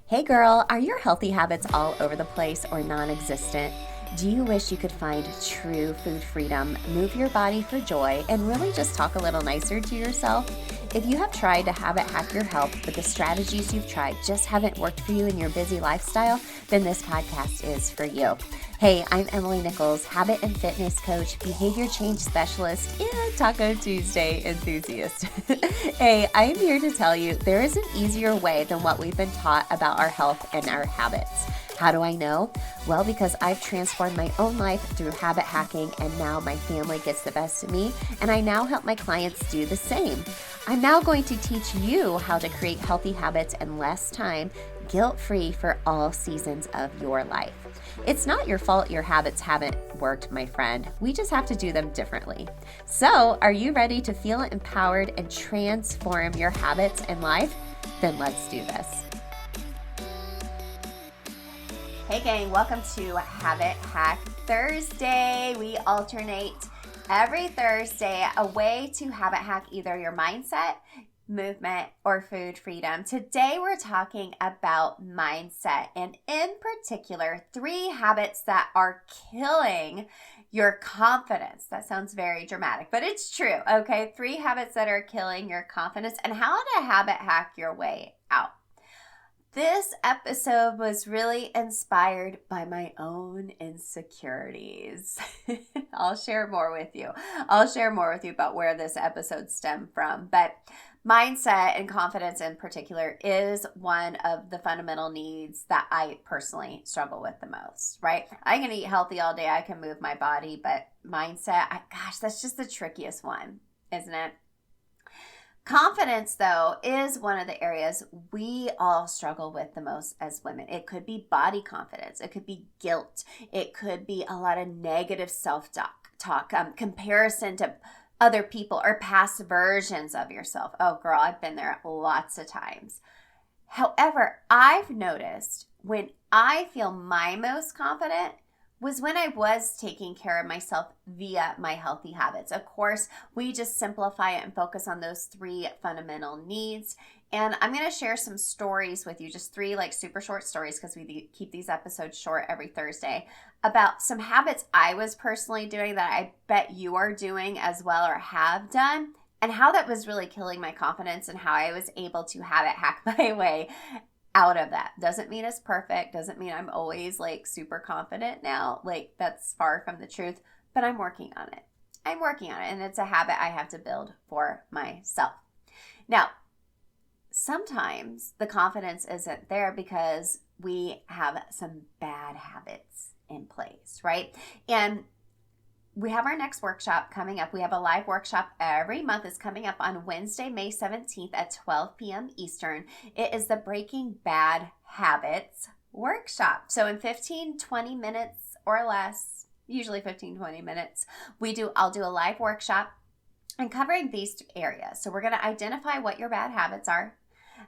Hey girl, are your healthy habits all over the place or non existent? Do you wish you could find true food freedom, move your body for joy, and really just talk a little nicer to yourself? If you have tried to habit hack your health, but the strategies you've tried just haven't worked for you in your busy lifestyle, then this podcast is for you. Hey, I'm Emily Nichols, habit and fitness coach, behavior change specialist, and Taco Tuesday enthusiast. Hey, I am here to tell you there is an easier way than what we've been taught about our health and our habits. How do I know? Well, because I've transformed my own life through habit hacking, and now my family gets the best of me, and I now help my clients do the same. I'm now going to teach you how to create healthy habits in less time, guilt-free for all seasons of your life. It's not your fault your habits haven't worked, my friend. We just have to do them differently. So, are you ready to feel empowered and transform your habits and life? Then let's do this. Hey gang, welcome to Habit Hack Thursday. We alternate every Thursday a way to habit hack either your mindset, movement, or food freedom. Today we're talking about mindset, and in particular, 3 habits that are killing your confidence. That sounds very dramatic, but it's true, okay? 3 habits that are killing your confidence and how to habit hack your way out. This episode was really inspired by my own insecurities. I'll share more with you. About where this episode stemmed from. But mindset and confidence in particular is one of the fundamental needs that I personally struggle with the most, right? I can eat healthy all day. I can move my body, but mindset, that's just the trickiest one, isn't it? Confidence, though, is one of the areas we all struggle with the most as women. It could be body confidence. It could be guilt. It could be a lot of negative self-talk, comparison to other people or past versions of yourself. Oh, girl, I've been there lots of times. However, I've noticed when I feel my most confident was when I was taking care of myself via my healthy habits. Of course, we just simplify it and focus on those 3 fundamental needs. And I'm going to share some stories with you, just 3 super short stories, because we keep these episodes short every Thursday, about some habits I was personally doing that I bet you are doing as well or have done, and how that was really killing my confidence and how I was able to habit hack my way out of that. Doesn't mean it's perfect. Doesn't mean I'm always super confident now. That's far from the truth, but I'm working on it. And it's a habit I have to build for myself. Now, sometimes the confidence isn't there because we have some bad habits in place, right? And we have our next workshop coming up. We have a live workshop every month. It's coming up on Wednesday, May 17th at 12 p.m. Eastern. It is the Breaking Bad Habits workshop. So in 20 minutes or less, usually 20 minutes, I'll do a live workshop and covering these areas. So we're going to identify what your bad habits are,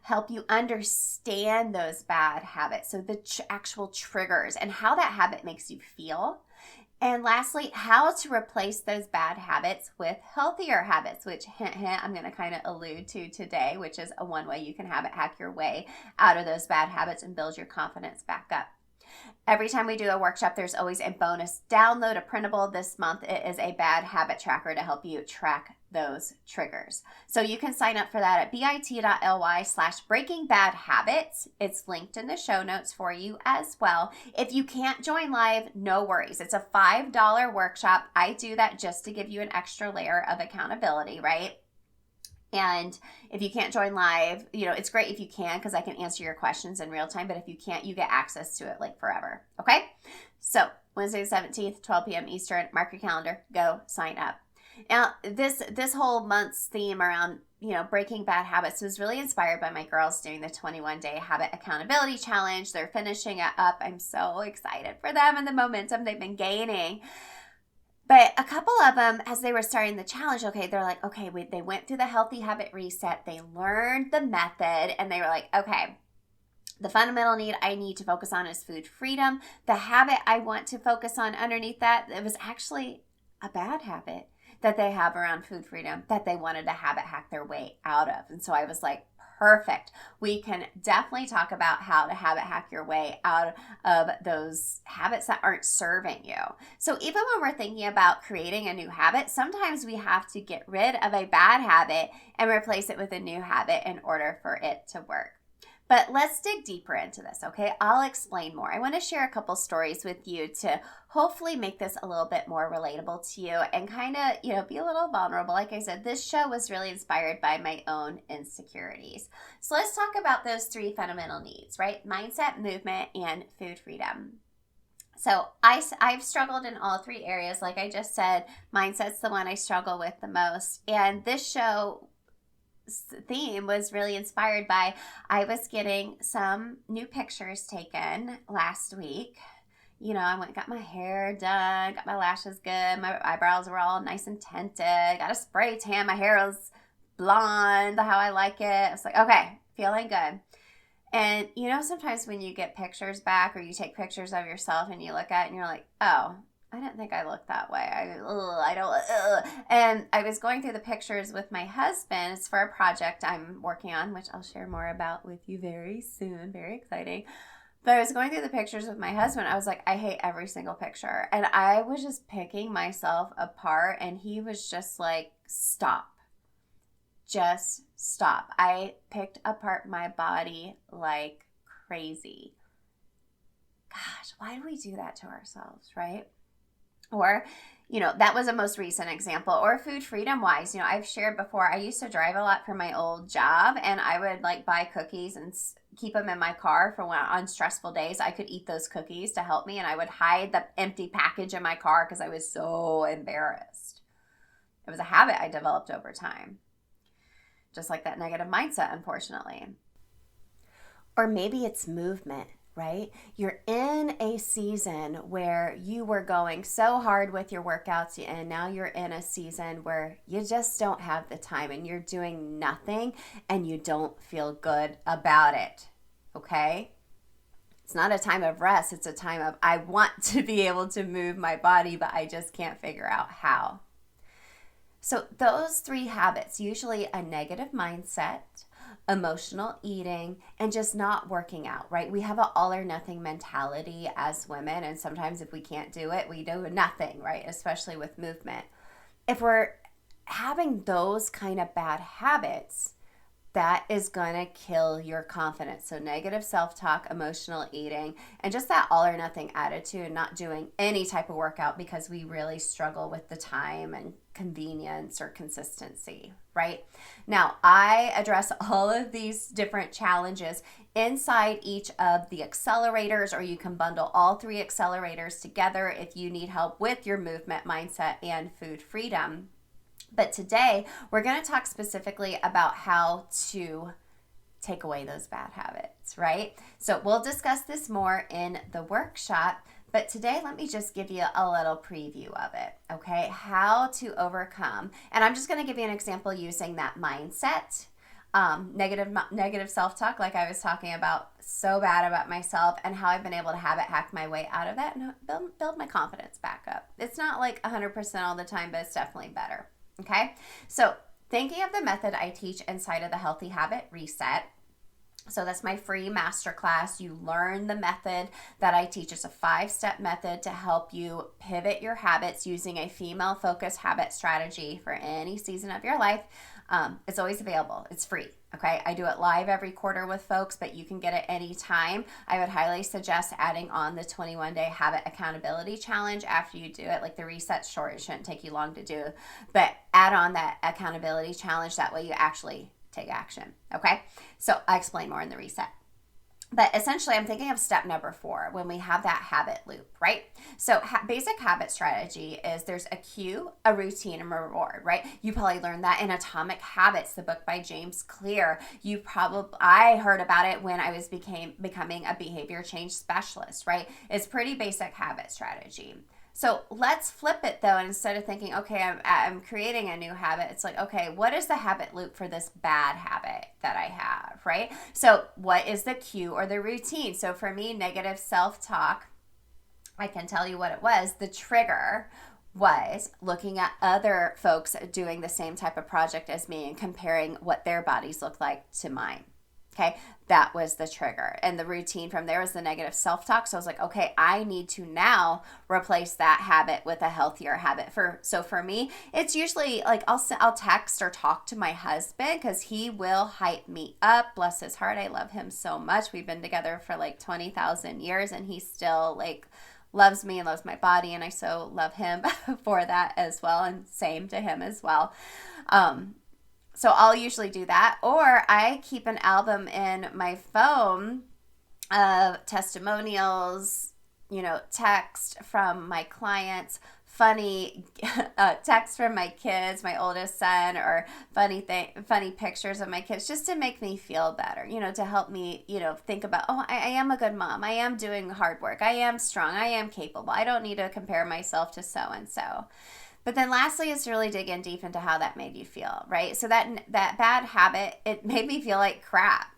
help you understand those bad habits. So the actual triggers and how that habit makes you feel. And lastly, how to replace those bad habits with healthier habits, which hint, I'm going to kind of allude to today, which is one way you can habit hack your way out of those bad habits and build your confidence back up. Every time we do a workshop, there's always a bonus download, a printable. This month, it is a bad habit tracker to help you track those triggers. So you can sign up for that at bit.ly/breakingbadhabits. It's linked in the show notes for you as well. If you can't join live, no worries. It's a $5 workshop. I do that just to give you an extra layer of accountability, right? And if you can't join live, it's great if you can, because I can answer your questions in real time. But if you can't, you get access to it forever. Okay? So Wednesday the 17th, 12 p.m. Eastern, mark your calendar, go sign up. Now, this whole month's theme around, breaking bad habits was really inspired by my girls doing the 21-day habit accountability challenge. They're finishing it up. I'm so excited for them and the momentum they've been gaining. But a couple of them, as they were starting the challenge, they went through the healthy habit reset. They learned the method, and they were like, okay, the fundamental need I need to focus on is food freedom. The habit I want to focus on underneath that, it was actually a bad habit that they have around food freedom that they wanted to habit hack their way out of. And so I was like, perfect. We can definitely talk about how to habit hack your way out of those habits that aren't serving you. So even when we're thinking about creating a new habit, sometimes we have to get rid of a bad habit and replace it with a new habit in order for it to work. But let's dig deeper into this, okay? I'll explain more. I want to share a couple stories with you to hopefully make this a little bit more relatable to you and kind of, be a little vulnerable. Like I said, this show was really inspired by my own insecurities. So let's talk about those three fundamental needs, right? Mindset, movement, and food freedom. So I've struggled in all three areas. Like I just said, mindset's the one I struggle with the most. And this show theme was really inspired by I was getting some new pictures taken last week. I went and got my hair done, got my lashes good, my eyebrows were all nice and tinted, got a spray tan, my hair was blonde, how I like it. I was like, okay, feeling good. And sometimes when you get pictures back or you take pictures of yourself and you look at it and you're like, oh, I didn't think I looked that way. I don't. And I was going through the pictures with my husband. It's for a project I'm working on, which I'll share more about with you very soon. Very exciting. But I was going through the pictures with my husband. I was like, I hate every single picture. And I was just picking myself apart. And he was just like, stop. Just stop. I picked apart my body like crazy. Gosh, why do we do that to ourselves, right? Or, that was a most recent example. Or food freedom wise, I've shared before, I used to drive a lot for my old job and I would buy cookies and keep them in my car for when on stressful days I could eat those cookies to help me. And I would hide the empty package in my car because I was so embarrassed. It was a habit I developed over time. Just like that negative mindset, unfortunately. Or maybe it's movement. Right? You're in a season where you were going so hard with your workouts and now you're in a season where you just don't have the time and you're doing nothing and you don't feel good about it. Okay? It's not a time of rest. It's a time of I want to be able to move my body, but I just can't figure out how. So those three habits, usually a negative mindset, emotional eating, and just not working out, right? We have an all or nothing mentality as women, and sometimes if we can't do it, we do nothing, right? Especially with movement. If we're having those kind of bad habits, that is going to kill your confidence. So negative self-talk, emotional eating, and just that all or nothing attitude, not doing any type of workout because we really struggle with the time and convenience or consistency, right? Now, I address all of these different challenges inside each of the accelerators, or you can bundle all three accelerators together if you need help with your movement, mindset, and food freedom. But today, we're going to talk specifically about how to take away those bad habits, right? So we'll discuss this more in the workshop, but today let me just give you a little preview of it, okay? How to overcome. And I'm just going to give you an example using that mindset, negative self-talk like I was talking about, so bad about myself, and how I've been able to habit hack my way out of that and build my confidence back up. It's not like 100% all the time, but it's definitely better. Okay, so thinking of the method I teach inside of the Healthy Habit Reset. So that's my free masterclass. You learn the method that I teach. It's a 5-step method to help you pivot your habits using a female-focused habit strategy for any season of your life. It's always available. It's free. Okay, I do it live every quarter with folks, but you can get it anytime. I would highly suggest adding on the 21-day habit accountability challenge after you do it. Like the reset's short, it shouldn't take you long to do, but add on that accountability challenge. That way you actually take action. Okay, so I explain more in the reset. But essentially, I'm thinking of step number 4 when we have that habit loop, right? So basic habit strategy is there's a cue, a routine, and a reward, right? You probably learned that in Atomic Habits, the book by James Clear. I heard about it when I was becoming a behavior change specialist, right? It's pretty basic habit strategy. So let's flip it though, and instead of thinking, okay, I'm creating a new habit, it's like, okay, what is the habit loop for this bad habit that I have, right? So what is the cue or the routine? So for me, negative self-talk, I can tell you what it was. The trigger was looking at other folks doing the same type of project as me and comparing what their bodies look like to mine. Okay, that was the trigger. And the routine from there was the negative self-talk. So I was like, okay, I need to now replace that habit with a healthier habit. So for me, it's usually like I'll text or talk to my husband because he will hype me up. Bless his heart. I love him so much. We've been together for like 20,000 years and he still like loves me and loves my body, and I so love him for that as well, and same to him as well. So I'll usually do that, or I keep an album in my phone of testimonials, text from my clients, funny text from my kids, my oldest son, or funny pictures of my kids, just to make me feel better, to help me, think about, I am a good mom. I am doing hard work. I am strong. I am capable. I don't need to compare myself to so-and-so. But then lastly is to really dig in deep into how that made you feel, right? So that bad habit, it made me feel like crap,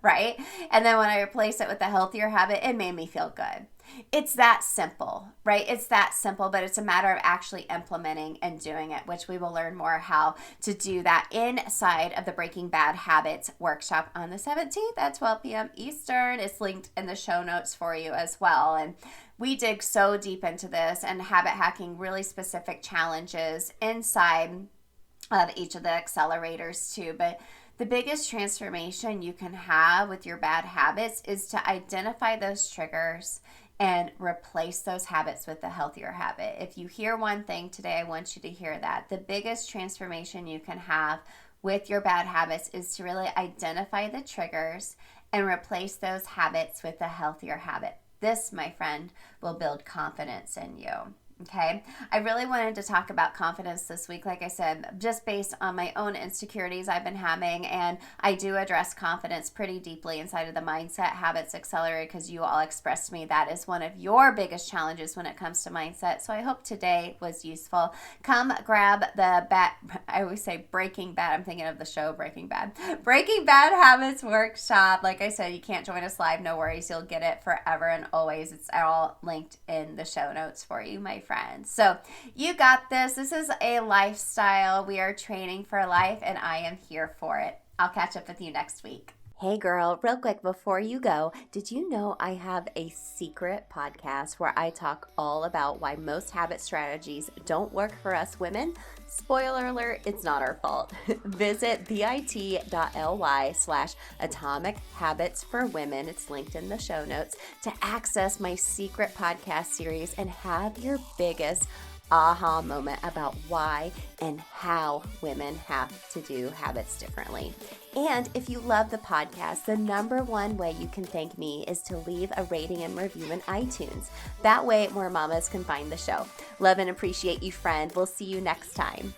right? And then when I replaced it with a healthier habit, it made me feel good. It's that simple, right? It's that simple, but it's a matter of actually implementing and doing it, which we will learn more how to do that inside of the Breaking Bad Habits workshop on the 17th at 12 p.m. Eastern. It's linked in the show notes for you as well. And we dig so deep into this and habit hacking really specific challenges inside of each of the accelerators too. But the biggest transformation you can have with your bad habits is to identify those triggers and replace those habits with a healthier habit. If you hear one thing today, I want you to hear that. The biggest transformation you can have with your bad habits is to really identify the triggers and replace those habits with a healthier habit. This, my friend, will build confidence in you. Okay, I really wanted to talk about confidence this week, like I said, just based on my own insecurities I've been having, and I do address confidence pretty deeply inside of the Mindset Habits Accelerator because you all expressed to me that is one of your biggest challenges when it comes to mindset. So I hope today was useful. Come grab the I always say Breaking Bad. I'm thinking of the show Breaking Bad. Breaking Bad Habits Workshop. Like I said, you can't join us live. No worries. You'll get it forever and always. It's all linked in the show notes for you, my friends. So you got this. This is a lifestyle. We are training for life, and I am here for it. I'll catch up with you next week. Hey girl, real quick before you go, did you know I have a secret podcast where I talk all about why most habit strategies don't work for us women? Spoiler alert, it's not our fault. Visit bit.ly/atomic habits for women. It's linked in the show notes to access my secret podcast series and have your biggest aha moment about why and how women have to do habits differently. And if you love the podcast, the number one way you can thank me is to leave a rating and review in iTunes. That way more mamas can find the show. Love and appreciate you, friend. We'll see you next time.